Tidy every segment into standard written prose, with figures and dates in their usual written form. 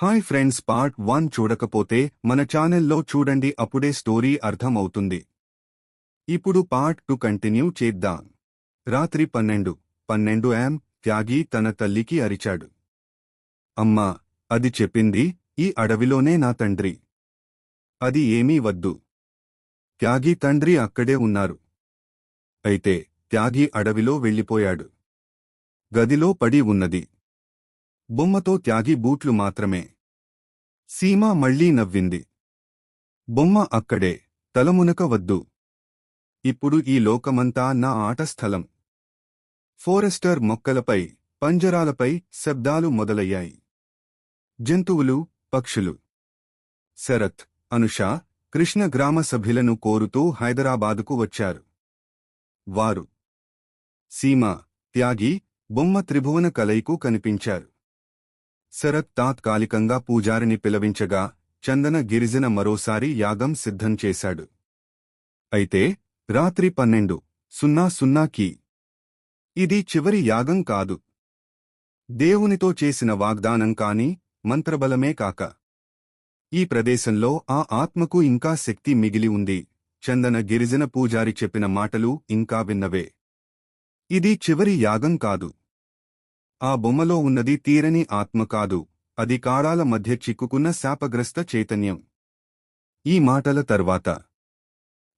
Hi friends, part 1 చూడకపోతే మన ఛానల్లో చూడండి, అప్పుడే స్టోరీ అర్థం అవుతుంది. ఇప్పుడు పార్ట్ 2 కంటిన్యూ చేద్దాం. రాత్రి 12 am త్యాగి తన తల్లికి అరిచాడు. అమ్మా, అది చెప్పింది ఈ అడవిలోనే నా తండ్రి. అది ఏమీ వద్దు. త్యాగి తండ్రి అక్కడే ఉన్నారు. అయితే త్యాగి అడవిలో వెళ్ళిపోయాడు. గదిలో పడి ఉన్నది బొమ్మతో త్యాగి బూట్లు మాత్రమే. సీమ మళ్లీ నవ్వింది. బొమ్మ అక్కడే, తలమునక వద్దు. ఇప్పుడు ఈ లోకమంతా నా ఆట స్థలం. ఫోరెస్టర్ మొక్కలపై, పంజరాలపై శబ్దాలు మొదలయ్యాయి. జంతువులు, పక్షులు. శరత్, అనుష, కృష్ణ గ్రామ సభ్యులను కోరుతూ హైదరాబాదుకు వచ్చారు. వారు సీమ, త్యాగి, బొమ్మ త్రిభువన కలయికు కనిపించారు. శరత్ తాత్కాలికంగా పూజారిని పిలవించగా చందన గిరిజన మరోసారి యాగం సిద్ధం చేశాడు. అయితే రాత్రి 12:00కి ఇది చివరి యాగం కాదు. దేవునితో చేసిన వాగ్దానం కాని, మంత్రబలమే కాక ఈ ప్రదేశంలో ఆ ఆత్మకు ఇంకా శక్తి మిగిలి ఉంది. చందన గిరిజన పూజారి చెప్పిన మాటలు ఇంకా విన్నవే. ఇది చివరి యాగం కాదు. ఆ బొమ్మలో ఉన్నది తీరని ఆత్మ కాదు, అది కాడాల మధ్య చిక్కుకున్న శాపగ్రస్త చైతన్యం. ఈ మాటల తర్వాత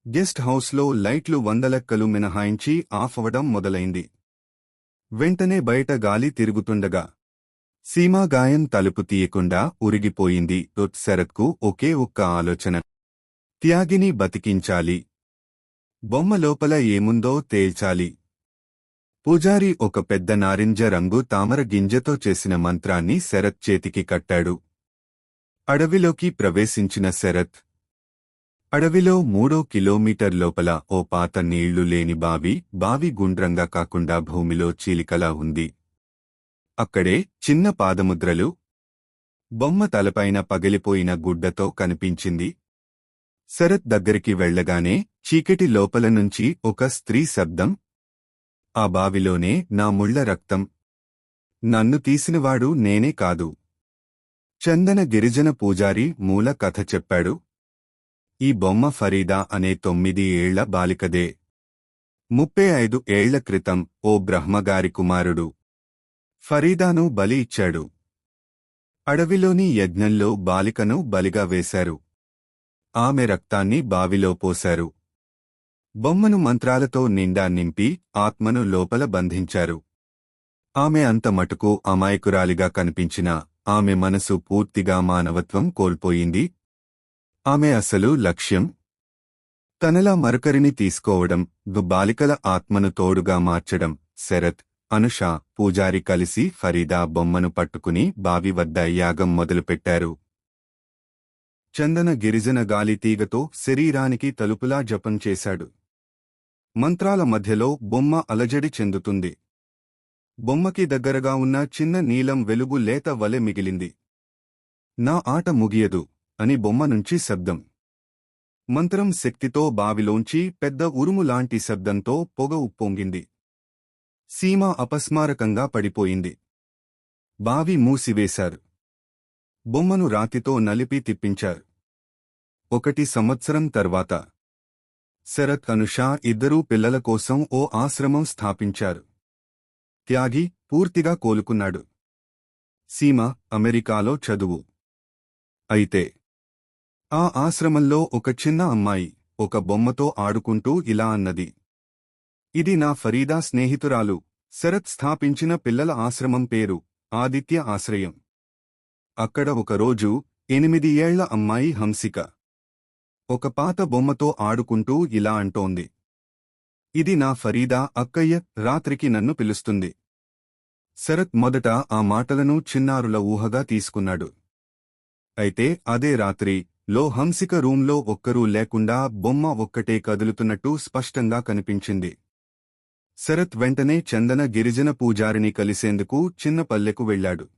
గెస్ట్ హౌస్లో లైట్లు వందలెక్కలు మినహాయించి ఆఫ్ అవడం మొదలైంది. వెంటనే బయట గాలి తిరుగుతుండగా సీమా గాయం తలుపు తీయకుండా ఉరిగిపోయింది. శరత్కు ఒకే ఒక్క ఆలోచన: త్యాగిని బతికించాలి. బొమ్మ లోపల ఏముందో తేల్చాలి. పూజారి ఒక పెద్ద నారింజ రంగు తామర గింజతో చేసిన మంత్రాన్ని శరత్ చేతికి కట్టాడు. అడవిలోకి ప్రవేశించిన శరత్ అడవిలో 3 కిలోమీటర్ లోపల ఓ పాత నీళ్లు లేని బావి గుండ్రంగా కాకుండా భూమిలో చీలికలా ఉంది. అక్కడే చిన్న పాదముద్రలు. బొమ్మ తలపైన పగిలిపోయిన గుడ్డతో కనిపించింది. శరత్ దగ్గరికి వెళ్లగానే చీకటి లోపల నుంచి ఒక స్త్రీ శబ్దం: ఆ బావిలోనే నా ముళ్ల రక్తం. నన్ను తీసినవాడు నేనే కాదు. చందన గిరిజన పూజారి మూల కథ చెప్పాడు. ఈ బొమ్మ ఫరీదా అనే 9 ఏళ్ల బాలికదే. 35 ఏళ్ల క్రితం ఓ బ్రహ్మగారి కుమారుడు ఫరీదాను బలి ఇచ్చాడు. అడవిలోని యజ్ఞంలో బాలికను బలిగా వేశారు. ఆమె రక్తాన్ని బావిలో పోశారు. బొమ్మను మంత్రాలతో నిండా నింపి ఆత్మను లోపల బంధించారు. ఆమె అంత మటుకు అమాయకురాలిగా కనిపించినా ఆమె మనసు పూర్తిగా మానవత్వం కోల్పోయింది. ఆమె అసలు లక్ష్యం తనలా మరొకరిని తీసుకోవడం, బాలికల ఆత్మను తోడుగా మార్చడం. శరత్, అనుష, పూజారి కలిసి ఫరీదా బొమ్మను పట్టుకుని బావి వద్ద యాగం మొదలుపెట్టారు. చందన గిరిజన గాలి తీగతో శరీరానికి తలుపులా జపం చేశాడు. మంత్రాల మధ్యలో బొమ్మ అలజడి చెందుతుంది. బొమ్మకి దగ్గరగా ఉన్న చిన్న నీలం వెలుగు లేత వలె మిగిలింది. నా ఆట ముగియదు అని బొమ్మ నుంచి శబ్దం. మంత్రం శక్తితో బావిలోంచి పెద్ద ఉరుములాంటి శబ్దంతో పొగ ఉప్పొంగింది. సీమ అపస్మారకంగా పడిపోయింది. బావి మూసివేశారు. బొమ్మను రాతితో నలిపి తిప్పించారు. 1 సంవత్సరం తర్వాత శరత్, అనుష ఇద్దరూ పిల్లల కోసం ఓ ఆశ్రమం స్థాపించారు. త్యాగి పూర్తిగా కోలుకున్నాడు. సీమ అమెరికాలో చదువు. అయితే ఆ ఆశ్రమంలో ఒక చిన్న అమ్మాయి ఒక బొమ్మతో ఆడుకుంటూ ఇలా అన్నది: ఇది నా ఫరీదా స్నేహితురాలు. శరత్ స్థాపించిన పిల్లల ఆశ్రమం పేరు ఆదిత్య ఆశ్రయం. అక్కడ ఒకరోజు 8 ఏళ్ల అమ్మాయి హంసిక ఒక పాత బొమ్మతో ఆడుకుంటూ ఇలా అంటోంది: ఇది నా ఫరీదా అక్కయ్య, రాత్రికి నన్ను పిలుస్తుంది. శరత్ మొదట ఆ మాటలను చిన్నారుల ఊహగా తీసుకున్నాడు. అయితే అదే రాత్రి లో హంసిక రూంలో ఒక్కరూ లేకుండా బొమ్మ ఒక్కటే కదులుతున్నట్టు స్పష్టంగా కనిపించింది. శరత్ వెంటనే చందన గిరిజన పూజారిని కలిసేందుకు చిన్న పల్లెకు వెళ్లాడు.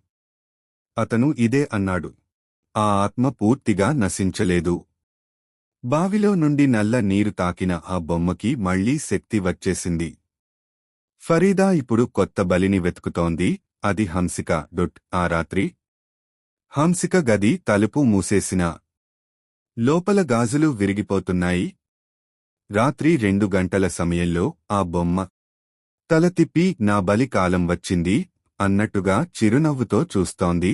అతను ఇదే అన్నాడు: ఆ ఆత్మ పూర్తిగా నశించలేదు. బావిలో నుండి నల్ల నీరు తాకిన ఆ బొమ్మకి మళ్లీ శక్తి వచ్చేసింది. ఫరీదా ఇప్పుడు కొత్త బలిని వెతుకుతోంది. అది హంసిక. ఆ రాత్రి హంసిక గది తలుపు మూసేసిన లోపల గాజులు విరిగిపోతున్నాయి. రాత్రి 2 గంటల సమయంలో ఆ బొమ్మ తల తిప్పి నా బలి కాలం వచ్చింది అన్నట్టుగా చిరునవ్వుతో చూస్తోంది.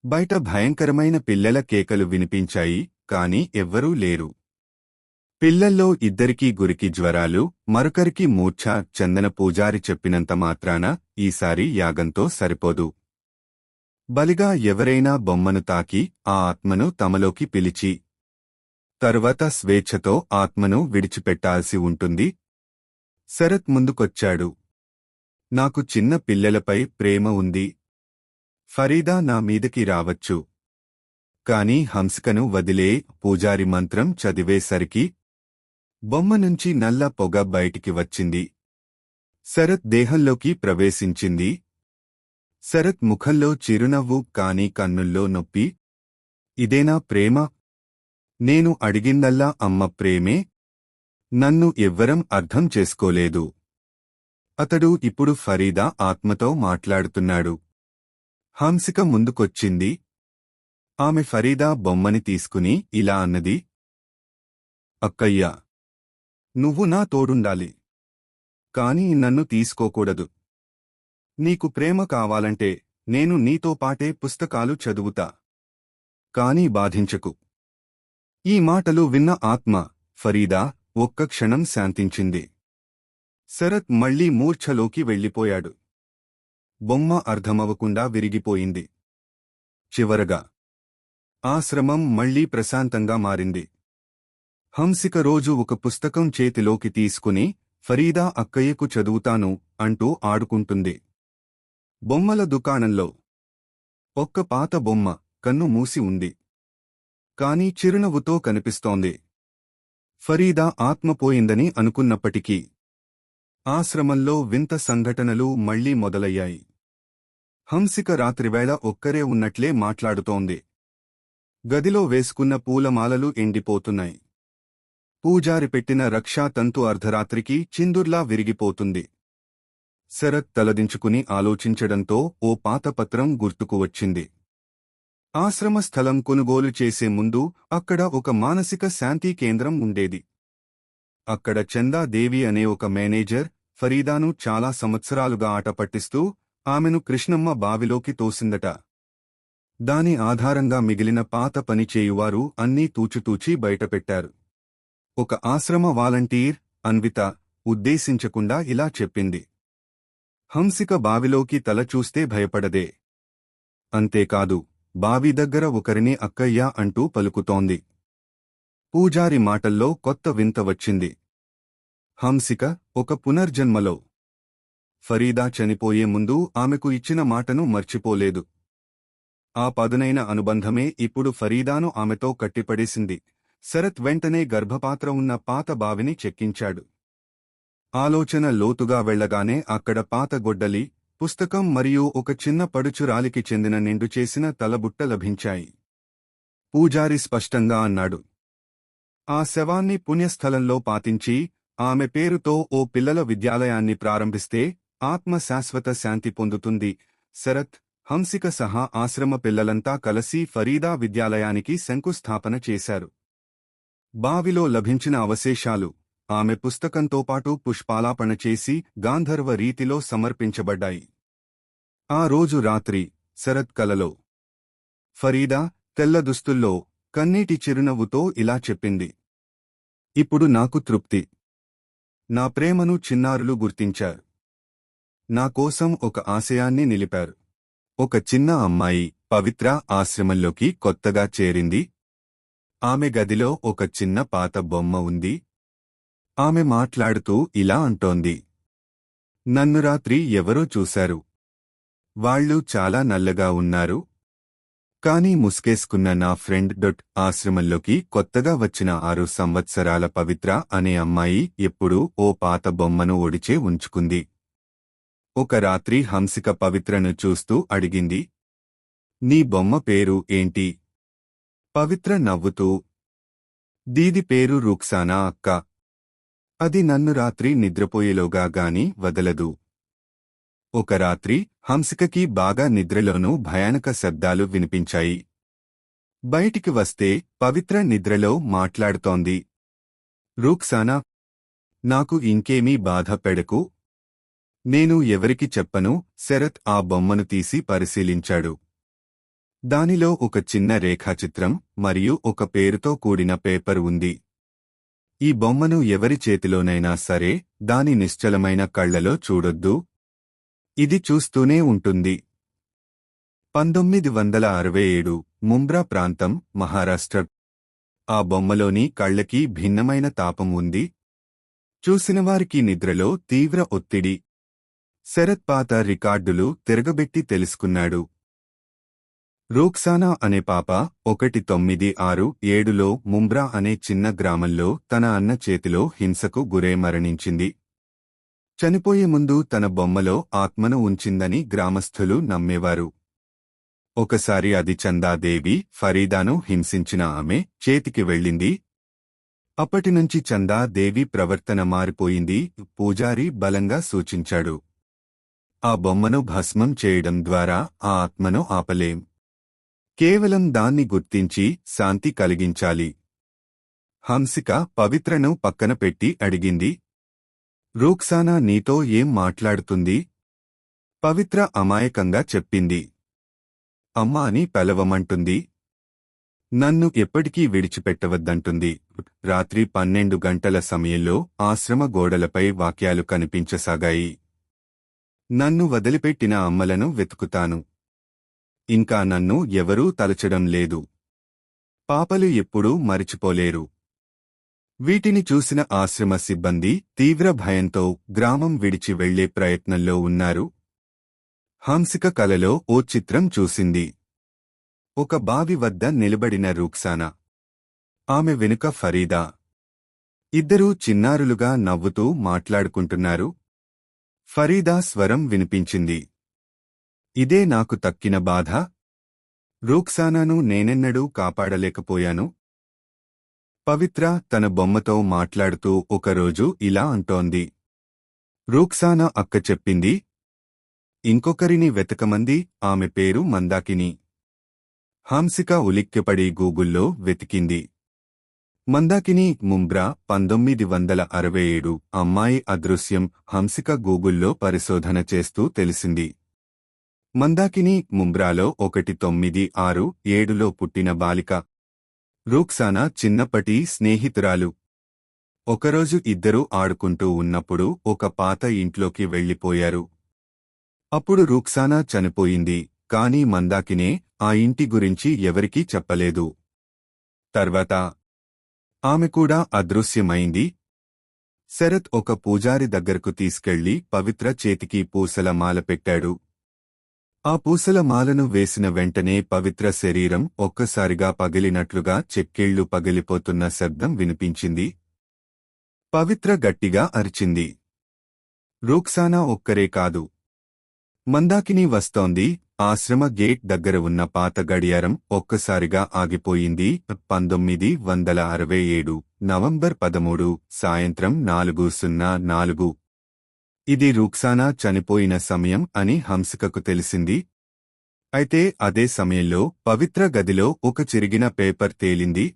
బయట భయంకరమైన పిల్లల కేకలు వినిపించాయి, కాని ఎవ్వరూ లేరు. పిల్లల్లో ఇద్దరికీ గురికి జ్వరాలు, మరొకరికి మూర్ఛ. చందన పూజారి చెప్పినంత మాత్రాన ఈసారి యాగంతో సరిపోదు. బలిగా ఎవరైనా బొమ్మను తాకి ఆ ఆత్మను తమలోకి పిలిచి తరువాత స్వేచ్ఛతో ఆత్మను విడిచిపెట్టాల్సి ఉంటుంది. శరత్ ముందుకొచ్చాడు. నాకు చిన్న పిల్లలపై ప్రేమ ఉంది. ఫరీదా నా మీదకి రావచ్చు. కాని హంసికను వదిలే. పూజారి మంత్రం చదివేసరికి బొమ్మ నుంచి నల్ల పొగ బయటికి వచ్చింది. శరత్ దేహంలోకి ప్రవేశించింది. శరత్ ముఖంలో చిరునవ్వు, కాని కన్నుల్లో నొప్పి. ఇదేనా ప్రేమ? నేను అడిగిందల్లా అమ్మ ప్రేమే. నన్ను ఎవ్వరం అర్థం చేసుకోలేదు. అతడు ఇప్పుడు ఫరీదా ఆత్మతో మాట్లాడుతున్నాడు. హంసిక ముందుకొచ్చింది. ఆమె ఫరీదా బొమ్మని తీసుకుని ఇలా అన్నది. అక్కయ్యా, నువ్వు నా తోడుండాలి. కాని నన్ను తీసుకోకూడదు. నీకు ప్రేమ కావాలంటే నేను నీతో పాటే పుస్తకాలు చదువుతా. కాని బాధించకు. ఈ మాటలు విన్న ఆత్మ ఫరీదా ఒక్క క్షణం శాంతించింది. శరత్ మళ్లీ మూర్ఛలోకి వెళ్ళిపోయాడు. బొమ్మ అర్థమవకుండా విరిగిపోయింది. చివరగా ఆశ్రమం మళ్లీ ప్రశాంతంగా మారింది. హంసిక రోజు ఒక పుస్తకం చేతిలోకి తీసుకుని ఫరీదా అక్కయ్యకు చదువుతాను అంటూ ఆడుకుంటుంది. బొమ్మల దుకాణంలో ఒక్క పాత బొమ్మ కన్ను మూసి ఉంది. కాని చిరునవ్వుతో కనిపిస్తోంది. ఫరీదా ఆత్మపోయిందని అనుకున్నప్పటికీ ఆశ్రమంలో వింత సంఘటనలు మళ్లీ మొదలయ్యాయి. హంసిక రాత్రివేళ ఒక్కరే ఉన్నట్లే మాట్లాడుతోంది. గదిలో వేసుకున్న పూలమాలలు ఎండిపోతున్నాయి. పూజారి పెట్టిన రక్షాతంతు అర్ధరాత్రికి చిందుర్లా విరిగిపోతుంది. శరత్ తలదించుకుని ఆలోచించడంతో ఓ పాత పత్రం గుర్తుకు వచ్చింది. ఆశ్రమ స్థలం కొనుగోలు చేసే ముందు అక్కడ ఒక మానసిక శాంతి కేంద్రం ఉండేది. అక్కడ చందాదేవి అనే ఒక మేనేజర్ ఫరీదాను చాలా సంవత్సరాలుగా ఆట పట్టిస్తూ ఆమెను కృష్ణమ్మ బావిలోకి తోసిందట. దాని ఆధారంగా మిగిలిన పాత పనిచేయువారు అన్నీ తూచుతూచి బయటపెట్టారు. ఒక ఆశ్రమ వాలంటీర్ అన్విత ఉద్దేశించకుండా ఇలా చెప్పింది. హంసిక బావిలోకి తల చూస్తే భయపడదే. అంతేకాదు, బావి దగ్గర ఒకరిని అక్కయ్య అంటూ పలుకుతోంది. పూజారి మాటల్లో కొత్త వింత వచ్చింది. హంసిక ఒక పునర్జన్మలో. ఫరీదా చనిపోయే ముందు ఆమెకు ఇచ్చిన మాటను మర్చిపోలేదు. ఆ పదునైన అనుబంధమే ఇప్పుడు ఫరీదాను ఆమెతో కట్టిపడేసింది. శరత్ వెంటనే గర్భపాత్ర ఉన్న పాత బావిని చెక్కించాడు. ఆలోచన లోతుగా వెళ్లగానే అక్కడ పాత గొడ్డలి, పుస్తకం మరియు ఒక చిన్న పడుచురాలికి చెందిన నిండుచేసిన తలబుట్ట లభించాయి. పూజారి స్పష్టంగా అన్నాడు. ఆ శవాన్ని పుణ్యస్థలంలో పాతించి ఆమె పేరుతో ఓ పిల్లల విద్యాలయాన్ని ప్రారంభిస్తే ఆత్మ శాశ్వత శాంతి పొందుతుంది. శరత్, హంసిక సహా ఆశ్రమ పిల్లలంతా కలిసి ఫరీదా విద్యాలయానికి శంకుస్థాపన చేశారు. బావిలో లభించిన అవశేషాలు ఆమె పుస్తకంతో పాటు పుష్పాలాపణ చేసి గాంధర్వ రీతిలో సమర్పించబడ్డాయి. ఆ రోజు రాత్రి శరత్ కలలో ఫరీదా తెల్ల దుస్తుల్లో కన్నీటి చిరునవ్వుతో ఇలా చెప్పింది. ఇప్పుడు నాకు తృప్తి. నా ప్రేమను చిన్నారులు గుర్తించారు. నా కోసం ఒక ఆశయాన్ని నిలిపారు. ఒక చిన్న అమ్మాయి పవిత్ర ఆశ్రమంలోకి కొత్తగా చేరింది. ఆమె గదిలో ఒక చిన్న పాత బొమ్మ ఉంది. ఆమె మాట్లాడుతూ ఇలా అంటోంది. నన్ను రాత్రి ఎవరో చూశారు. వాళ్ళు చాలా నల్లగా ఉన్నారు. కానీ ముసుగేసుకున్న నా ఫ్రెండ్ ఆశ్రమంలోకి కొత్తగా వచ్చిన 6 సంవత్సరాల పవిత్ర అనే అమ్మాయి ఎప్పుడూ ఓ పాత బొమ్మను ఒడిచే ఉంచుకుంది. ఒక రాత్రి హంసిక పవిత్రను చూస్తూ అడిగింది. నీ బొమ్మ పేరు ఏంటి? పవిత్ర నవ్వుతూ, దీది పేరు రుక్సానా అక్క. అది నన్ను రాత్రి నిద్రపోయేలోగా గాని వదలదు. ఒక రాత్రి హంసికకి బాగా నిద్రలోనూ భయానక శబ్దాలు వినిపించాయి. బయటికి వస్తే పవిత్ర నిద్రలో మాట్లాడుతోంది. రూక్సానా, నాకు ఇంకేమీ బాధ పెడకు. నేను ఎవరికి చెప్పను. శరత్ ఆ బొమ్మను తీసి పరిశీలించాడు. దానిలో ఒక చిన్న రేఖాచిత్రం మరియు ఒక పేరుతో కూడిన పేపర్ ఉంది. ఈ బొమ్మను ఎవరి చేతిలోనైనా సరే దాని నిశ్చలమైన కళ్లలో చూడొద్దు. ఇది చూస్తూనే ఉంటుంది. 1967 ముంబ్రా ప్రాంతం, మహారాష్ట్ర. ఆ బొమ్మలోని కళ్లకి భిన్నమైన తాపం ఉంది. చూసినవారికి నిద్రలో తీవ్ర ఒత్తిడి. శరత్ పాత రికార్డులు తిరగబెట్టి తెలుసుకున్నాడు. రూక్సానా అనే పాప 1967లో ముంబ్రా అనే చిన్న గ్రామంలో తన అన్న చేతిలో హింసకు గురై మరణించింది. చనిపోయే ముందు తన బొమ్మలో ఆత్మను ఉంచిందని గ్రామస్థులు నమ్మేవారు. ఒకసారి అది చందాదేవి, ఫరీదాను హింసించిన ఆమె చేతికి వెళ్ళింది. అప్పటినుంచి చందాదేవి ప్రవర్తన మారిపోయింది. పూజారి బలంగా సూచించాడు, ఆ బొమ్మను భస్మం చేయడం ద్వారా ఆ ఆత్మను ఆపలేం. కేవలం దాన్ని గుర్తించి శాంతి కలిగించాలి. హంసిక పవిత్రను పక్కన పెట్టి అడిగింది, రూక్సానా నీతో ఏం మాట్లాడుతుంది? పవిత్ర అమాయకంగా చెప్పింది, అమ్మా అని పిలవమంటుంది. నన్ను ఎప్పటికీ విడిచిపెట్టవద్దంటుంది. రాత్రి 12 గంటల సమయంలో ఆశ్రమ గోడలపై వాక్యాలు కనిపించసాగాయి. నన్ను వదిలిపెట్టిన అమ్మలను వెతుకుతాను. ఇంకా నన్ను ఎవరూ తలచడం లేదు. పాపలు ఎప్పుడూ మరిచిపోలేరు. వీటిని చూసిన ఆశ్రమ సిబ్బంది తీవ్ర భయంతో గ్రామం విడిచి వెళ్లే ప్రయత్నంలో ఉన్నారు. హంసిక కలలో ఓ చిత్రం చూసింది. ఒక బావి వద్ద నిలబడిన రూక్సానా, ఆమె వెనుక ఫరీదా. ఇద్దరూ చిన్నారులుగా నవ్వుతూ మాట్లాడుకుంటున్నారు. ఫరీదా స్వరం వినిపించింది, ఇదే నాకు తక్కిన బాధ. రూక్సానాను నేనెన్నడూ కాపాడలేకపోయాను. పవిత్ర తన బొమ్మతో మాట్లాడుతూ ఒకరోజు ఇలా అంటోంది, రూక్సానా అక్క చెప్పింది, ఇంకొకరిని వెతకమంది. ఆమె పేరు మందాకిని. హంసిక ఉలిక్కిపడి గూగుల్లో వెతికింది. మందాకిని, ముంబ్రా, 1967 అమ్మాయి అదృశ్యం. హంసిక గూగుల్లో పరిశోధన చేస్తూ తెలిసింది. మందాకిని ముంబ్రాలో 1967లో పుట్టిన బాలిక. రూక్సానా చిన్నప్పటి స్నేహితురాలు. ఒకరోజు ఇద్దరూ ఆడుకుంటూ ఉన్నప్పుడు ఒక పాత ఇంట్లోకి వెళ్లిపోయారు. అప్పుడు రూక్సానా చనిపోయింది. కానీ మందాకినే ఆ ఇంటి గురించి ఎవరికీ చెప్పలేదు. తర్వాత ఆమె కూడా అదృశ్యమైంది. శరత్ ఒక పూజారి దగ్గరకు తీసుకెళ్లి పవిత్ర చేతికి పూసల మాల పెట్టాడు. ఆ పూసల మాలను వేసిన వెంటనే పవిత్ర శరీరం ఒక్కసారిగా పగిలినట్లుగా చెక్కిళ్లు పగిలిపోతున్న శబ్దం వినిపించింది. పవిత్ర గట్టిగా అరిచింది. రూక్సానా ఒక్కరే కాదు, మందాకిని వస్తోంది. ఆశ్రమ గేట్ దగ్గర ఉన్న పాత గడియారం ఒక్కసారిగా ఆగిపోయింది. 1967 నవంబర్ 13 సాయంత్రం 4:04. ఇది రూక్సానా చనిపోయిన సమయం అని హంసికకు తెలిసింది. అయితే అదే సమయంలో పవిత్ర గదిలో ఒక చిరిగిన పేపర్ తేలింది.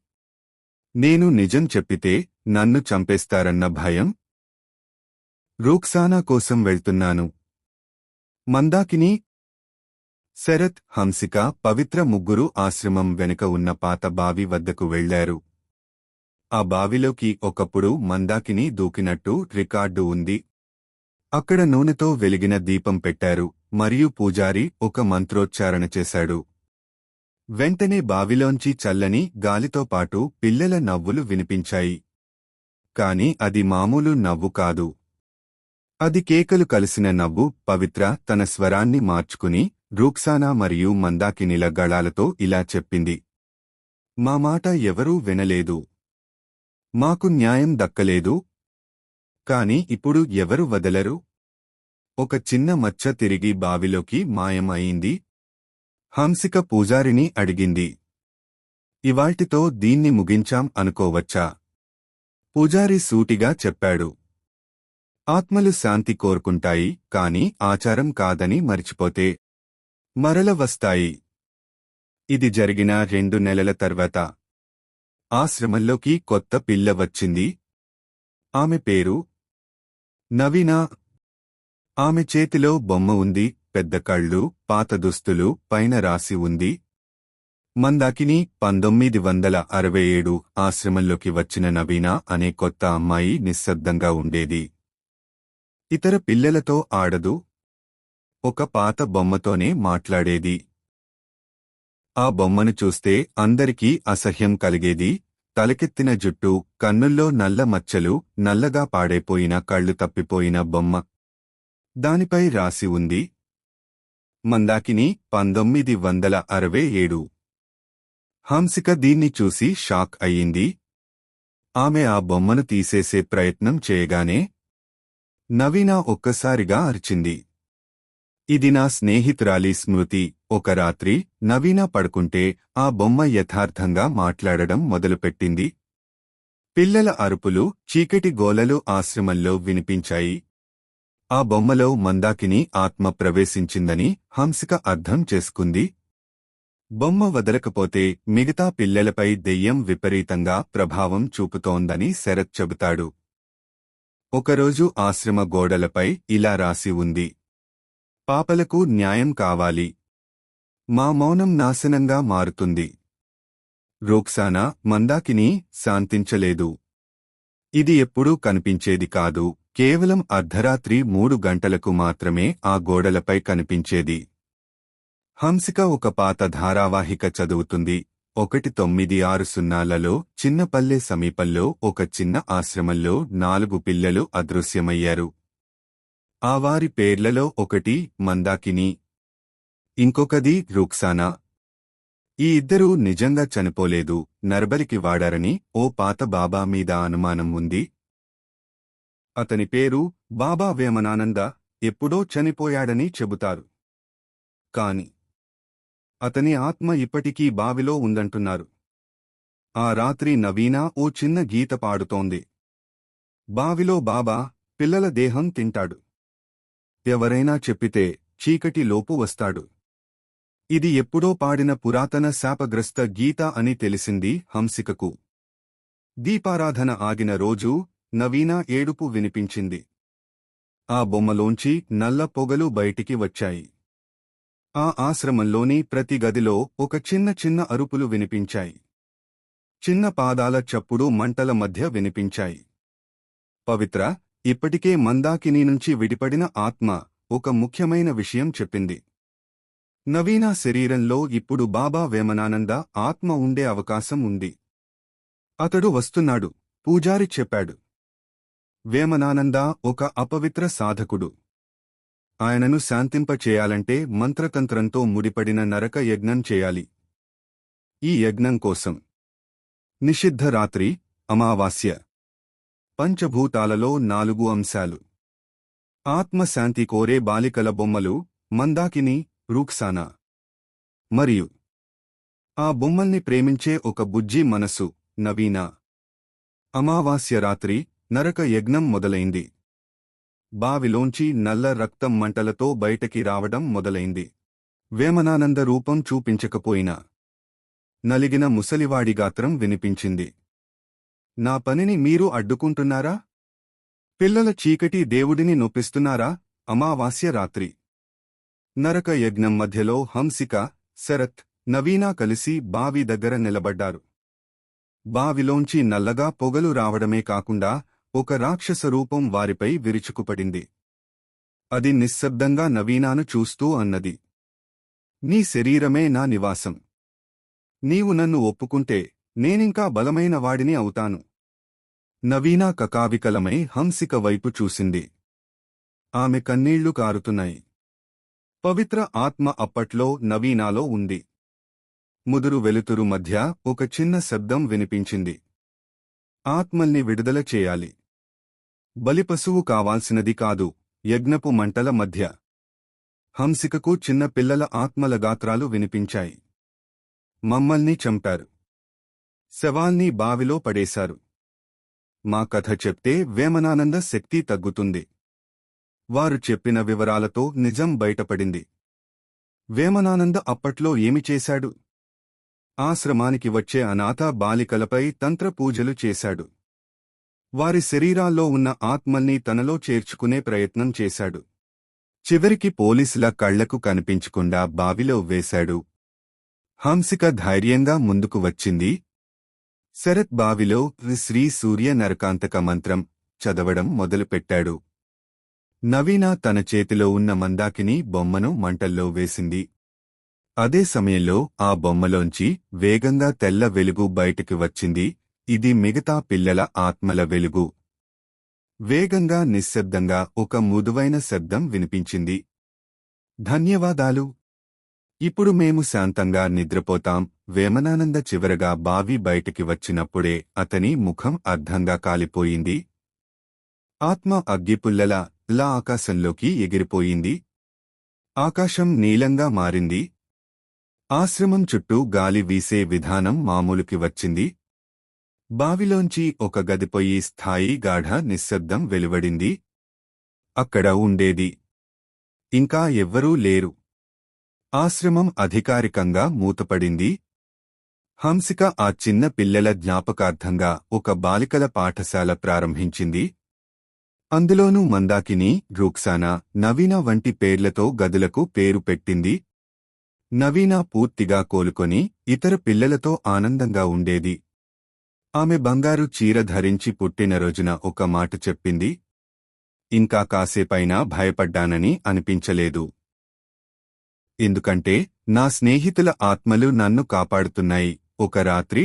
నేను నిజం చెప్పితే నన్ను చంపేస్తారన్న భయం. రూక్సానా కోసం వెళ్తున్నాను. మందాకిని, శరత్, హంసిక, పవిత్ర ముగ్గురు ఆశ్రమం వెనుక ఉన్న పాత బావి వద్దకు వెళ్లారు. ఆ బావిలోకి ఒకప్పుడు మందాకిని దూకినట్టు రికార్డు ఉంది. అక్కడ నూనెతో వెలిగిన దీపం పెట్టారు మరియు పూజారి ఒక మంత్రోచ్చారణ చేశాడు. వెంటనే బావిలోంచి చల్లని గాలితో పాటు పిల్లల నవ్వులు వినిపించాయి. కాని అది మామూలు నవ్వు కాదు. అది కేకలు కలిసిన నవ్వు. పవిత్ర తన స్వరాన్ని మార్చుకుని రూక్సానా మరియు మందాకినిల గళాలతో ఇలా చెప్పింది, మా మాట ఎవరూ వినలేదు. మాకు న్యాయం దక్కలేదు. కాని ఇప్పుడు ఎవరు వదలరు. ఒక చిన్న మచ్చ తిరిగి బావిలోకి మాయం అయింది. హంసిక పూజారిని అడిగింది, ఇవాల్టితో దీన్ని ముగించాం అనుకోవచ్చా? పూజారి సూటిగా చెప్పాడు, ఆత్మలు శాంతి కోరుకుంటాయి, కాని ఆచారం కాదని మరిచిపోతే మరల వస్తాయి. ఇది జరిగిన 2 నెలల తర్వాత ఆశ్రమంలోకి కొత్త పిల్ల వచ్చింది. ఆమె పేరు నవీన. ఆమె చేతిలో బొమ్మ ఉంది, పెద్ద కళ్ళు, పాత దుస్తులు, పైన రాసి ఉంది మందాకిని. 1967 ఆశ్రమంలోకి వచ్చిన నవీన అనే కొత్త అమ్మాయి నిశ్శబ్దంగా ఉండేది. ఇతర పిల్లలతో ఆడదు. ఒక పాత బొమ్మతోనే మాట్లాడేది. ఆ బొమ్మను చూస్తే అందరికీ అసహ్యం కలిగేది. తలకెత్తిన జుట్టు, కన్నుల్లో నల్ల మచ్చలు, నల్లగా పాడైపోయిన కళ్ళు, తప్పిపోయిన బొమ్మ. దానిపై రాసి ఉంది మందాకిని 1967. హంసిక దీన్ని చూసి షాక్ అయ్యింది. ఆమె ఆ బొమ్మను తీసేసే ప్రయత్నం చేయగానే నవీన ఒక్కసారిగా అరిచింది. ఇది నా స్నేహితురాలి స్మృతి. ఒక రాత్రి నవీన పడుకుంటే ఆ బొమ్మ యథార్థంగా మాట్లాడడం మొదలుపెట్టింది. పిల్లల అరుపులు, చీకటి గోలలు ఆశ్రమంలో వినిపించాయి. ఆ బొమ్మలో మందాకిని ఆత్మ ప్రవేశించిందని హంసిక అర్థం చేసుకుంది. బొమ్మ వదలకపోతే మిగతా పిల్లలపై దెయ్యం విపరీతంగా ప్రభావం చూపుతోందని శరత్ చెబుతాడు. ఒకరోజు ఆశ్రమ గోడలపై ఇలా రాసి ఉంది: పాపలకు న్యాయం కావాలి. మా మౌనం నాశనంగా మారుతుంది. రోక్సానా మందాకిని శాంతించలేదు. ఇది ఎప్పుడూ కనిపించేది కాదు, కేవలం అర్ధరాత్రి 3 గంటలకు మాత్రమే ఆ గోడలపై కనిపించేది. హంసిక ఒక పాత ధారావాహిక చదువుతుంది. 1960లలో చిన్నపల్లె సమీపంలో ఒక చిన్న ఆశ్రమంలో 4 పిల్లలు అదృశ్యమయ్యారు. ఆ వారి పేర్లలో ఒకటి మందాకిని, ఇంకొకది రుక్సానా. ఈ ఇద్దరూ నిజంగా చనిపోలేదు, నరబలికి వాడారని ఓ పాత బాబా మీద అనుమానం ఉంది. అతని పేరు బాబా వేమనానంద. ఎప్పుడో చనిపోయాడని చెబుతారు. కాని అతని ఆత్మ ఇప్పటికీ బావిలో ఉందంటున్నారు. ఆ రాత్రి నవీన ఓ చిన్న గీత పాడుతోంది. బావిలో బాబా పిల్లల దేహం తింటాడు. ఎవరైనా చెప్పితే చీకటి లోపు వస్తాడు. ఇది ఎప్పుడో పాడిన పురాతన శాపగ్రస్త గీత అని తెలిసింది హంసికకు. దీపారాధన ఆగిన రోజు నవీన ఏడుపు వినిపించింది. ఆ బొమ్మలోంచి నల్ల పొగలు బయటికి వచ్చాయి. ఆ ఆశ్రమంలోని ప్రతి గదిలో ఒక చిన్న చిన్న అరుపులు వినిపించాయి. చిన్న పాదాల చప్పుడు మంటల మధ్య వినిపించాయి. పవిత్ర, ఇప్పటికే మందాకిని నుంచి విడిపడిన ఆత్మ ఒక ముఖ్యమైన విషయం చెప్పింది. నవీన శరీరంలో ఇప్పుడు బాబా వేమనానంద ఆత్మ ఉండే అవకాశం ఉంది. అతడు వస్తున్నాడు, పూజారి చెప్పాడు. వేమనానంద ఒక అపవిత్ర సాధకుడు. ఆయనను శాంతింపచేయాలంటే మంత్రతంత్రంతో ముడిపడిన నరక యజ్ఞం చేయాలి. ఈ యజ్ఞం కోసం నిషిద్ధ రాత్రి, అమావాస్య, పంచభూతాలలో 4 అంశాలు, ఆత్మశాంతి కోరే బాలికల బొమ్మలు మందాకిని, రూక్సానా, మరియు ఆ బొమ్మల్ని ప్రేమించే ఒక బుజ్జి మనసు నవీన. అమావాస్య రాత్రి నరక యజ్ఞం మొదలైంది. బావిలోంచి నల్ల రక్తం మంటలతో బయటకి రావడం మొదలైంది. వేమనానంద రూపం చూపించకపోయినా నలిగిన ముసలివాడి గాత్రం వినిపించింది. నా పనిని మీరు అడ్డుకుంటున్నారా? పిల్లల చీకటి దేవుడిని నొప్పిస్తున్నారా? అమావాస్య రాత్రి నరక యజ్ఞం మధ్యలో హంసిక, శరత్, నవీన కలిసి బావి దగ్గర నిలబడ్డారు. బావిలోంచి నల్లగా పొగలు రావడమే కాకుండా ఒక రాక్షస రూపం వారిపై విరుచుకుపడింది. అది నిశ్శబ్దంగా నవీనాను చూస్తూ అన్నది: నీ శరీరమే నా నివాసం. నీవు నన్ను ఒప్పుకుంటే నేనింకా బలమైన వాడిని అవుతాను. నవీన కకావికలమై హంసిక వైపు చూసింది. ఆమె కన్నీళ్లు కారుతున్నాయి. పవిత్ర ఆత్మ అప్పట్లో నవీనాలో ఉంది. ముదురు వెలుతురు మధ్య ఒక చిన్న శబ్దం వినిపించింది. ఆత్మల్ని విడుదల చేయాలి. బలిపశువు కావాల్సినది కాదు, యజ్ఞపు మంటల మధ్య. హంసికకు చిన్న పిల్లల ఆత్మల గాత్రాలు వినిపించాయి. మమ్మల్ని చంపారు. శవాల్ని బావిలో పడేశారు. మా కథ చెప్తే వేమనానంద శక్తి తగ్గుతుంది. వారు చెప్పిన వివరాలతో నిజం బయటపడింది. వేమనానంద అప్పట్లో ఏమి చేశాడు? ఆశ్రమానికి వచ్చే అనాథ బాలికలపై తంత్రపూజలు చేశాడు. వారి శరీరాల్లో ఉన్న ఆత్మల్ని తనలో చేర్చుకునే ప్రయత్నం చేశాడు. చివరికి పోలీసుల కళ్లకు కనిపించకుండా బావిలో వేశాడు. హంసిక ధైర్యంగా ముందుకు వచ్చింది. శరత్ బావిలో శ్రీ సూర్య నరకాంతక మంత్రం చదవడం మొదలుపెట్టాడు. నవీన తన చేతిలో ఉన్న మందాకిని బొమ్మను మంటల్లో వేసింది. అదే సమయంలో ఆ బొమ్మలోంచి వేగంగా తెల్ల వెలుగు బయటికి వచ్చింది. ఇది మిగతా పిల్లల ఆత్మల వెలుగు. వేగంగా నిశ్శబ్దంగా ఒక మృదువైన శబ్దం వినిపించింది. ధన్యవాదాలు. ఇప్పుడు మేము శాంతంగా నిద్రపోతాం. వేమనానంద చివరగా బావి బయటికి వచ్చినప్పుడే అతని ముఖం అర్ధంగా కాలిపోయింది. ఆత్మ అగ్గిపుల్లలా ఆకాశంలోకి ఎగిరిపోయింది. ఆకాశం నీలంగా మారింది. ఆశ్రమం చుట్టూ గాలి వీసే విధానం మామూలుకి వచ్చింది. బావిలోంచి ఒక గదిపోయి స్థాయి గాఢ నిశ్శబ్దం వెలువడింది. అక్కడ ఉండేది ఇంకా ఎవ్వరూ లేరు. ఆశ్రమం అధికారికంగా మూతపడింది. హంసిక ఆ చిన్న పిల్లల జ్ఞాపకార్థంగా ఒక బాలికల పాఠశాల ప్రారంభించింది. అందులోనూ మందాకిని, రుక్సానా, నవీన వంటి పేర్లతో గదులకు పేరు పెట్టింది. నవీన పూర్తిగా కోలుకొని ఇతర పిల్లలతో ఆనందంగా ఉండేది. ఆమె బంగారు చీర ధరించి పుట్టినరోజున ఒక మాట చెప్పింది. ఇంకా కాసేపైనా భయపడ్డానని అనిపించలేదు. ఎందుకంటే నా స్నేహితుల ఆత్మలు నన్ను కాపాడుతున్నాయి. ఒక రాత్రి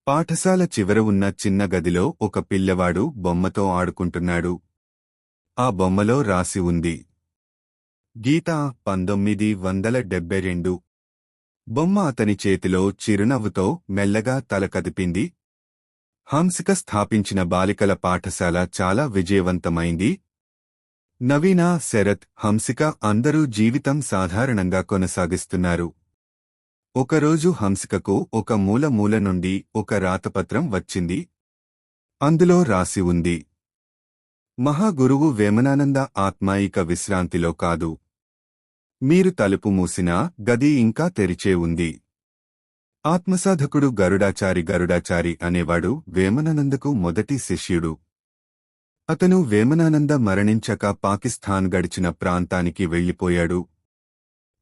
పాఠశాల చివర ఉన్న చిన్న గదిలో ఒక పిల్లవాడు బొమ్మతో ఆడుకుంటున్నాడు. ఆ బొమ్మలో రాసి ఉంది, గీత 1972. బొమ్మ అతని చేతిలో చిరునవ్వుతో మెల్లగా తల కదిపింది. హంసిక స్థాపించిన బాలికల పాఠశాల చాలా విజయవంతమైంది. నవీన, శరత్, హంసిక అందరూ జీవితం సాధారణంగా కొనసాగిస్తున్నారు. ఒకరోజు హంసికకు ఒక మూల నుండి ఒక రాతపత్రం వచ్చింది. అందులో రాసి ఉంది, మహాగురువు వేమనానంద ఆత్మ ఇక విశ్రాంతిలో కాదు. మీరు తలుపు మూసినా గది ఇంకా తెరిచే ఉంది. ఆత్మసాధకుడు గరుడాచారి అనేవాడు వేమనానందకు మొదటి శిష్యుడు. అతను వేమనానంద మరణించక పాకిస్తాన్ గడిచిన ప్రాంతానికి వెళ్లిపోయాడు.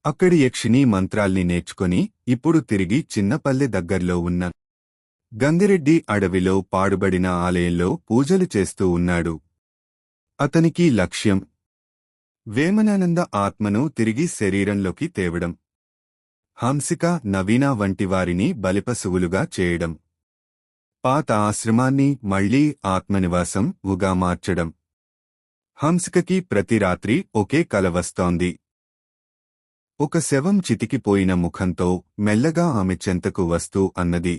అక్కడి యక్షిణీ మంత్రాల్ని నేర్చుకొని ఇప్పుడు తిరిగి చిన్నపల్లె దగ్గర్లో ఉన్న గంగిరెడ్డి అడవిలో పాడుబడిన ఆలయంలో పూజలు చేస్తూ ఉన్నాడు. అతనికి లక్ష్యం వేమనానంద ఆత్మను తిరిగి శరీరంలోకి తేవడం, హంసిక, నవీన వంటి వారిని బలిపశువులుగా చేయడం, పాత ఆశ్రమాన్ని మళ్లీ ఆత్మనివాసంగా మార్చడం. హంసికకి ప్రతి రాత్రి ఒకే కల వస్తోంది. ఒక శవం చితికిపోయిన ముఖంతో మెల్లగా ఆమె చెంతకు వస్తూ అన్నది,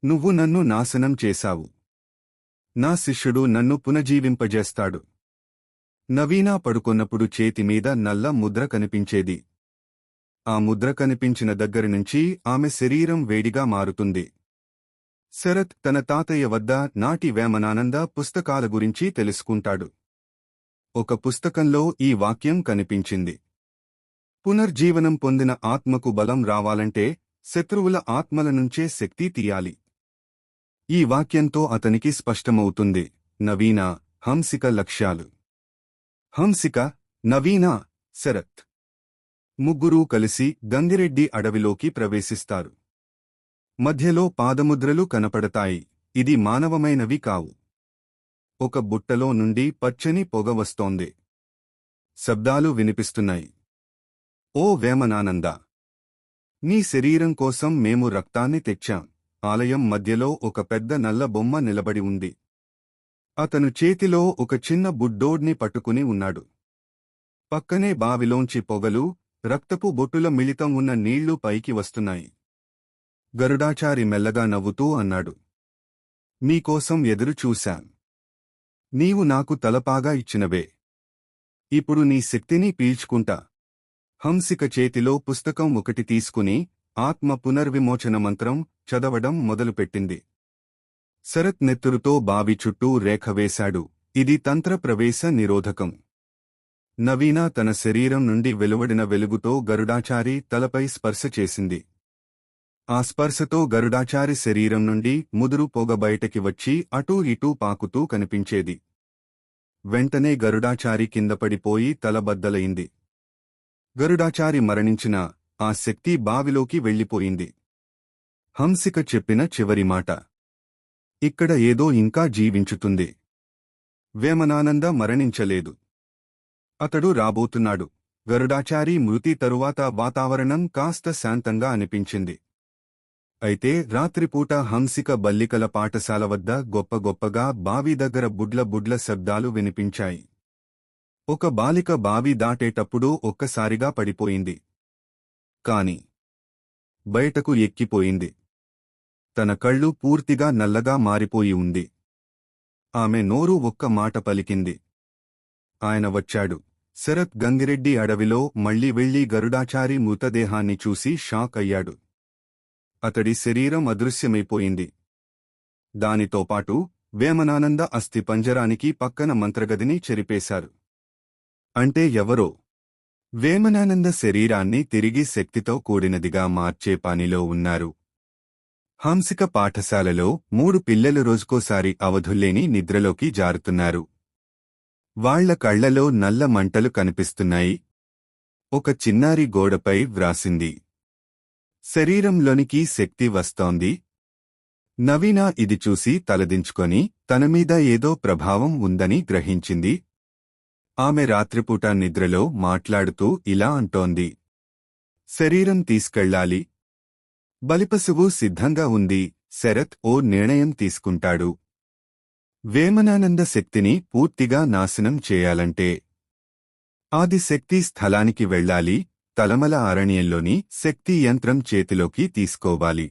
నువ్వు నన్ను నాశనం చేశావు. నా శిష్యుడు నన్ను పునజీవింపజేస్తాడు. నవీన పడుకొన్నప్పుడు చేతిమీద నల్ల ముద్ర కనిపించేది. ఆ ముద్ర కనిపించిన దగ్గరనుంచి ఆమె శరీరం వేడిగా మారుతుంది. శరత్ తన తాతయ్య వద్ద నాటి వేమనానంద పుస్తకాల గురించి తెలుసుకుంటాడు. ఒక పుస్తకంలో ఈ వాక్యం కనిపించింది, పునర్జీవనం పొందిన ఆత్మకు బలం రావాలంటే శత్రువుల ఆత్మల నుంచే శక్తి తీయాలి. ఈ వాక్యంతో అతనికి స్పష్టమవుతుంది నవీన, హంసిక లక్ష్యాలు. హంసిక, నవీన, శరత్ ముగ్గురూ కలిసి గంగిరెడ్డి అడవిలోకి ప్రవేశిస్తారు. మధ్యలో పాదముద్రలు కనపడతాయి. ఇది మానవమైనవి కావు. ఒక బుట్టలో నుండి పచ్చని పొగ వస్తోంది. శబ్దాలు వినిపిస్తున్నాయి. ఓ వేమనానంద, నీ శరీరం కోసం మేము రక్తాన్ని తెచ్చాం. ఆలయం మధ్యలో ఒక పెద్ద నల్ల బొమ్మ నిలబడి ఉంది. అతను చేతిలో ఒక చిన్న బుడ్డోడ్ని పట్టుకుని ఉన్నాడు. పక్కనే బావిలోంచి పొగలు, రక్తపు బొట్టుల మిళితం ఉన్న నీళ్లు పైకి వస్తున్నాయి. గరుడాచారి మెల్లగా నవ్వుతూ అన్నాడు, మీకోసం ఎదురు చూశాం. నీవు నాకు తలపాగా ఇచ్చినవే. ఇప్పుడు నీ శక్తిని పీల్చుకుంటా. హంసిక చేతిలో పుస్తకం ఒకటి తీసుకుని ఆత్మ పునర్విమోచన మంత్రం చదవడం మొదలుపెట్టింది. శరత్ నెత్తురుతో బావి చుట్టూ రేఖ వేశాడు. ఇది తంత్ర ప్రవేశ నిరోధకం. నవీన తన శరీరం నుండి వెలువడిన వెలుగుతో గరుడాచారి తలపై స్పర్శ చేసింది. ఆ స్పర్శతో గరుడాచారి శరీరం నుండి ముదురు పొగ బయటకి వచ్చి అటూ ఇటూ పాకుతూ కనిపించేది. వెంటనే గరుడాచారి కిందపడిపోయి తలబద్దలయింది. గరుడాచారి మరణించిన ఆ శక్తి బావిలోకి వెళ్ళిపోయింది. హంసిక చెప్పిన చివరి మాట. ఇక్కడ ఏదో ఇంకా జీవించుతుంది. వేమనానంద మరణించలేదు. అతడు రాబోతున్నాడు. గరుడాచారి మృతి తరువాత వాతావరణం కాస్త శాంతంగా అనిపించింది. అయితే రాత్రిపూట హంసిక బల్లికల పాఠశాల వద్ద గొప్పగా బావి దగ్గర బుడ్ల శబ్దాలు వినిపించాయి. ఒక బాలిక బావి దాటేటప్పుడు ఒక్కసారిగా పడిపోయింది. కాని బయటకు ఎక్కిపోయింది. తన కళ్ళు పూర్తిగా నల్లగా మారిపోయి ఉంది. ఆమె నోరు ఒక్క మాట పలికింది. ఆయన వచ్చాడు. శరత్ గంగిరెడ్డి అడవిలో మళ్లీ వెళ్లి గరుడాచారి మృతదేహాన్ని చూసి షాక్ అయ్యాడు. అతడి శరీరం అదృశ్యమైపోయింది. దానితోపాటు వేమనానంద అస్థిపంజరానికి పక్కన మంత్రగదిని చెరిపేశారు. అంటే ఎవరో వేమనానంద శరీరాన్ని తిరిగి శక్తితో కూడినదిగా మార్చే పనిలో ఉన్నారు. హంసిక పాఠశాలలో 3 పిల్లలు రోజుకోసారి అవధుల్లేని నిద్రలోకి జారుతున్నారు. వాళ్ల కళ్లలో నల్ల మంటలు కనిపిస్తున్నాయి. ఒక చిన్నారి గోడపై వ్రాసింది, శరీరంలోనికి శక్తి వస్తోంది. నవీన ఇది చూసి తలదించుకొని తనమీద ఏదో ప్రభావం ఉందని గ్రహించింది. ఆమె రాత్రిపూట నిద్రలో మాట్లాడుతూ ఇలా అంటోంది, శరీరం తీసుకెళ్లాలి. బలిపశువు సిద్ధంగా ఉంది. శరత్ ఓ నిర్ణయం తీసుకుంటాడు. వేమనానంద శక్తిని పూర్తిగా నాశనం చేయాలంటే ఆదిశక్తి స్థలానికి వెళ్లాలి. తలమల అరణ్యంలోని శక్తి యంత్రం చేతిలోకి తీసుకోవాలి.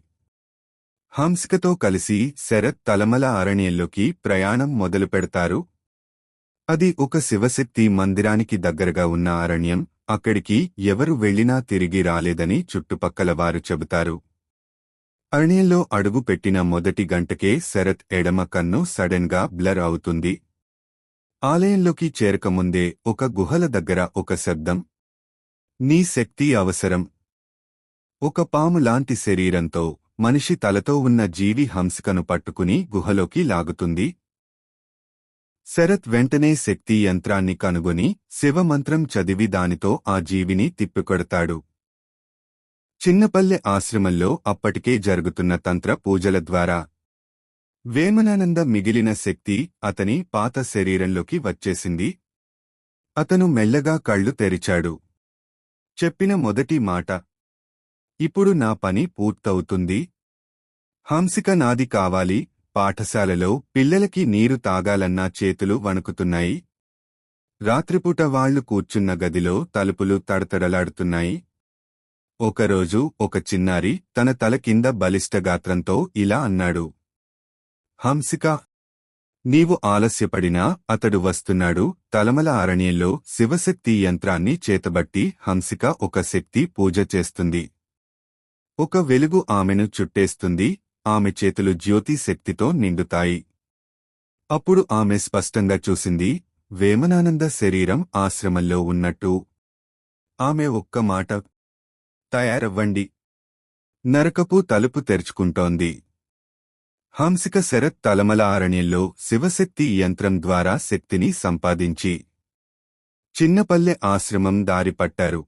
హంసికతో కలిసి శరత్ తలమల అరణ్యంలోకి ప్రయాణం మొదలుపెడతారు. అది ఒక శివశక్తి మందిరానికి దగ్గరగా ఉన్న అరణ్యం. అక్కడికి ఎవరు వెళ్లినా తిరిగి రాలేదని చుట్టుపక్కల వారు చెబుతారు. అరణ్యంలో అడుగు పెట్టిన మొదటి గంటకే శరత్ ఎడమ కన్ను సడన్ గా బ్లర్ అవుతుంది. ఆలయంలోకి చేరకముందే ఒక గుహల దగ్గర ఒక శబ్దం, నీ శక్తి అవసరం. ఒక పాము లాంటి శరీరంతో మనిషి తలతో ఉన్న జీవి హంసికను పట్టుకుని గుహలోకి లాగుతుంది. శరత్ వెంటనే శక్తి యంత్రాన్ని కనుగొని శివమంత్రం చదివి దానితో ఆ జీవిని తిప్పికొడతాడు. చిన్నపల్లె ఆశ్రమంలో అప్పటికే జరుగుతున్న తంత్ర పూజల ద్వారా వేమనానంద మిగిలిన శక్తి అతని పాత శరీరంలోకి వచ్చేసింది. అతను మెల్లగా కళ్ళు తెరిచాడు. చెప్పిన మొదటి మాట, ఇప్పుడు నా పని పూర్తవుతుంది. హంసిక నాది కావాలి. పాఠశాలలో పిల్లలకి నీరు తాగాలన్నా చేతులు వణుకుతున్నాయి. రాత్రిపూట వాళ్లు కూర్చున్న గదిలో తలుపులు తడతడలాడుతున్నాయి. ఒకరోజు ఒక చిన్నారి తన తల కింద బలిష్టగాత్రంతో ఇలా అన్నాడు, హంసిక, నీవు ఆలస్యపడినా అతడు వస్తున్నాడు. తలమల అరణ్యంలో శివశక్తి యంత్రాన్ని చేతబట్టి హంసిక ఒక శక్తి పూజ చేస్తుంది. ఒక వెలుగు ఆమెను చుట్టేస్తుంది. ఆమె చేతులు జ్యోతి శక్తితో నిండుతాయి. అప్పుడు ఆమె స్పష్టంగా చూసింది వేమనానంద శరీరం ఆశ్రమంలో ఉన్నట్టు. ఆమె ఒక్క మాట, తయారవ్వండి. నరకపు తలుపు తెరుచుకుంటోంది. హంసిక శరత్ తలమల అరణ్యంలో శివశక్తి యంత్రం ద్వారా శక్తిని సంపాదించి చిన్నపల్లె ఆశ్రమం దారిపట్టారు.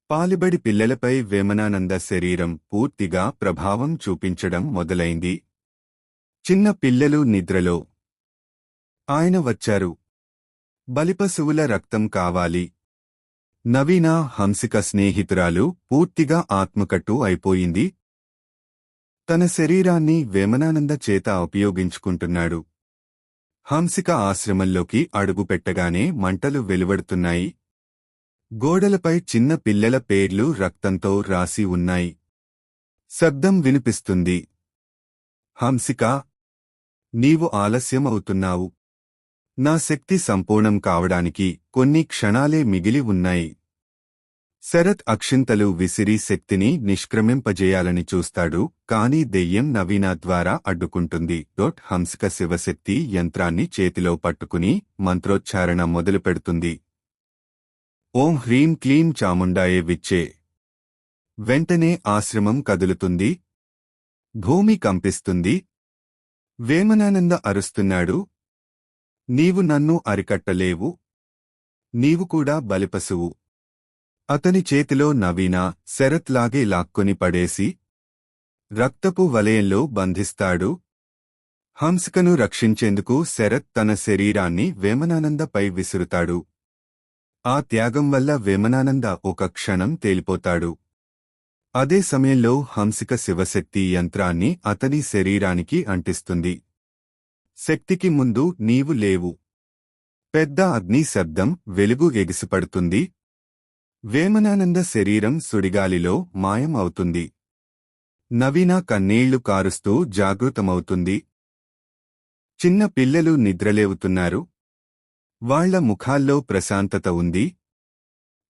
పాలిబడి పిల్లలపై వేమనానంద శరీరం పూర్తిగా ప్రభావం చూపించడం మొదలైంది. చిన్న పిల్లలు నిద్రలో ఆయన వచ్చారు. బలిపశువుల రక్తం కావాలి. నవీన హంసిక స్నేహితురాలు పూర్తిగా ఆత్మకట్టు అయిపోయింది. తన శరీరాన్ని వేమనానంద చేత ఉపయోగించుకుంటున్నాడు. హంసిక ఆశ్రమంలోకి అడుగుపెట్టగానే మంటలు వెలువడుతున్నాయి. గోడలపై చిన్న పిల్లల పేర్లు రక్తంతో రాసి ఉన్నాయి. శబ్దం వినిపిస్తుంది. హంసిక, నీవు ఆలస్యమవుతున్నావు. నా శక్తి సంపూర్ణం కావడానికి కొన్ని క్షణాలే మిగిలి ఉన్నాయి. శరత్ అక్షింతలు విసిరి శక్తిని నిష్క్రమింపజేయాలని చూస్తాడు, కాని దెయ్యం నవీన ద్వారా అడ్డుకుంటుంది. హంసిక శివశక్తి యంత్రాన్ని చేతిలో పట్టుకుని మంత్రోచ్చారణ మొదలుపెడుతుంది. ఓం హ్రీం క్లీం చాముండాయే విచ్చే. వెంటనే ఆశ్రమం కదులుతుంది. భూమి కంపిస్తుంది. వేమనానంద అరుస్తున్నాడు, నీవు నన్ను అరికట్టలేవు. నీవు కూడా బలిపశువు. అతని చేతిలో నవీన శరత్ లాగే లాక్కొని పడేసి రక్తపు వలయంలో బంధిస్తాడు. హంసికను రక్షించేందుకు శరత్ తన శరీరాన్ని వేమనానందపై విసురుతాడు. ఆ త్యాగం వల్ల వేమనానంద ఒక క్షణం తేలిపోతాడు. అదే సమయంలో హంసిక శివశక్తి యంత్రాన్ని అతని శరీరానికి అంటిస్తుంది. శక్తికి ముందు నీవు లేవు. పెద్ద అగ్ని శబ్దం, వెలుగు ఎగిసిపడుతుంది. వేమనానంద శరీరం సుడిగాలిలో మాయం అవుతుంది. నవీన కన్నీళ్లు కారుస్తూ జాగృతమవుతుంది. చిన్న పిల్లలు నిద్రలేవుతున్నారు. వాళ్ల ముఖాల్లో ప్రశాంతత ఉంది.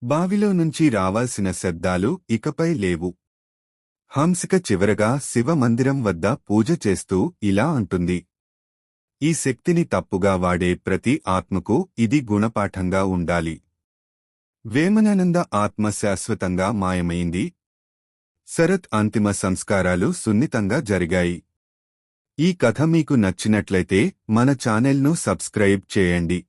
బావిలో నుంచి రావాల్సిన శబ్దాలు ఇకపై లేవు. హంసిక చివరగా శివ మందిరం వద్ద పూజ చేస్తూ ఇలా అంటుంది, ఈ శక్తిని తప్పుగా వాడే ప్రతి ఆత్మకు ఇది గుణపాఠంగా ఉండాలి. వేమనానంద ఆత్మ శాశ్వతంగా మాయమైంది. శరత్ అంతిమ సంస్కారాలు సున్నితంగా జరిగాయి. ఈ కథ మీకు నచ్చినట్లయితే మన ఛానెల్ను సబ్స్క్రైబ్ చేయండి.